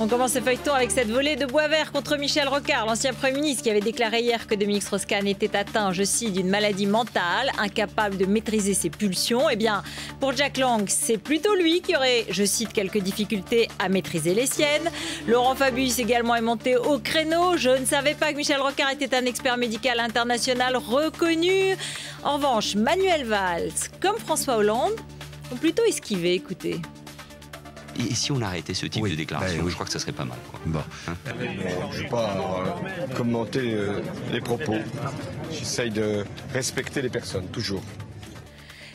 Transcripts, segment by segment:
On commence ce feuilleton avec cette volée de bois vert contre Michel Rocard, l'ancien Premier ministre qui avait déclaré hier que Dominique Strauss-Kahn était atteint, je cite, d'une maladie mentale, incapable de maîtriser ses pulsions. Eh bien, pour Jack Lang, c'est plutôt lui qui aurait, je cite, quelques difficultés à maîtriser les siennes. Laurent Fabius également est monté au créneau. Je ne savais pas que Michel Rocard était un expert médical international reconnu. En revanche, Manuel Valls, comme François Hollande, ont plutôt esquivé, écoutez. Et si on arrêtait ce type de déclaration, je crois que ça serait pas mal. Quoi. Bon. Je ne vais pas commenter les propos. J'essaye de respecter les personnes, toujours.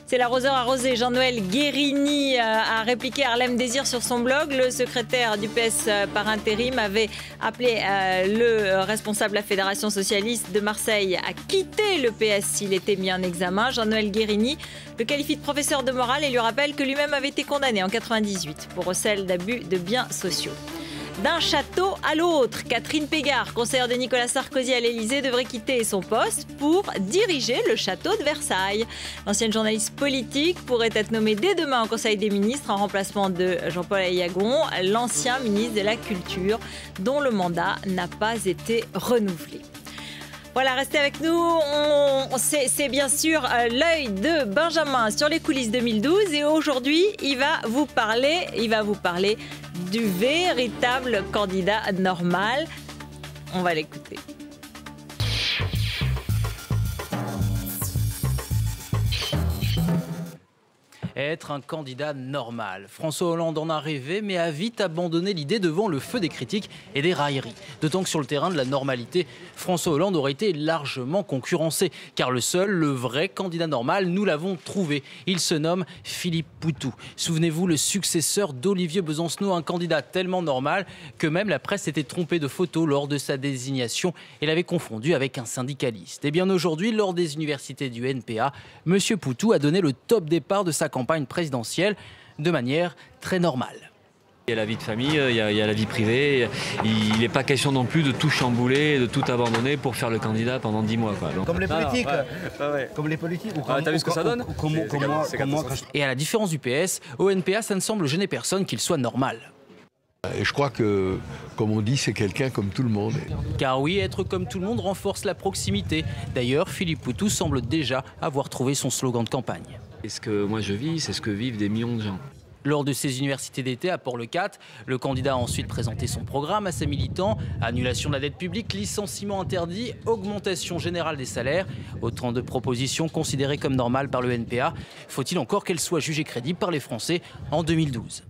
C'est l'arroseur arrosé. Jean-Noël Guérini a répliqué Harlem Désir sur son blog. Le secrétaire du PS par intérim avait appelé le responsable de la Fédération socialiste de Marseille à quitter le PS s'il était mis en examen. Jean-Noël Guérini le qualifie de professeur de morale et lui rappelle que lui-même avait été condamné en 1998 pour recel d'abus de biens sociaux. D'un château à l'autre, Catherine Pégard, conseillère de Nicolas Sarkozy à l'Élysée, devrait quitter son poste pour diriger le château de Versailles. L'ancienne journaliste politique pourrait être nommée dès demain au Conseil des ministres en remplacement de Jean-Paul Ayagon, l'ancien ministre de la Culture, dont le mandat n'a pas été renouvelé. Voilà, restez avec nous. C'est bien sûr l'œil de Benjamin sur les coulisses 2012. Et aujourd'hui, il va vous parler du véritable candidat normal. On va l'écouter. Être un candidat normal. François Hollande en a rêvé, mais a vite abandonné l'idée devant le feu des critiques et des railleries. D'autant que sur le terrain de la normalité, François Hollande aurait été largement concurrencé. Car le seul, le vrai candidat normal, nous l'avons trouvé. Il se nomme Philippe Poutou. Souvenez-vous, le successeur d'Olivier Besancenot, un candidat tellement normal que même la presse s'était trompée de photo lors de sa désignation et l'avait confondu avec un syndicaliste. Et bien aujourd'hui, lors des universités du NPA, M. Poutou a donné le top départ de sa campagne présidentielle de manière très normale. Il y a la vie de famille, il y a la vie privée. Il n'est pas question non plus de tout chambouler, de tout abandonner pour faire le candidat pendant 10 mois. Quoi. Donc, comme les politiques. Comme les politiques. T'as vu ce que ça donne? Et à la différence du PS, au NPA, ça ne semble gêner personne qu'il soit normal. Et je crois que, comme on dit, c'est quelqu'un comme tout le monde. Car oui, être comme tout le monde renforce la proximité. D'ailleurs, Philippe Poutou semble déjà avoir trouvé son slogan de campagne. Et ce que moi je vis, c'est ce que vivent des millions de gens. Lors de ses universités d'été à Port-le-Cat, le candidat a ensuite présenté son programme à ses militants. Annulation de la dette publique, licenciement interdit, augmentation générale des salaires. Autant de propositions considérées comme normales par le NPA. Faut-il encore qu'elles soient jugées crédibles par les Français en 2012 ?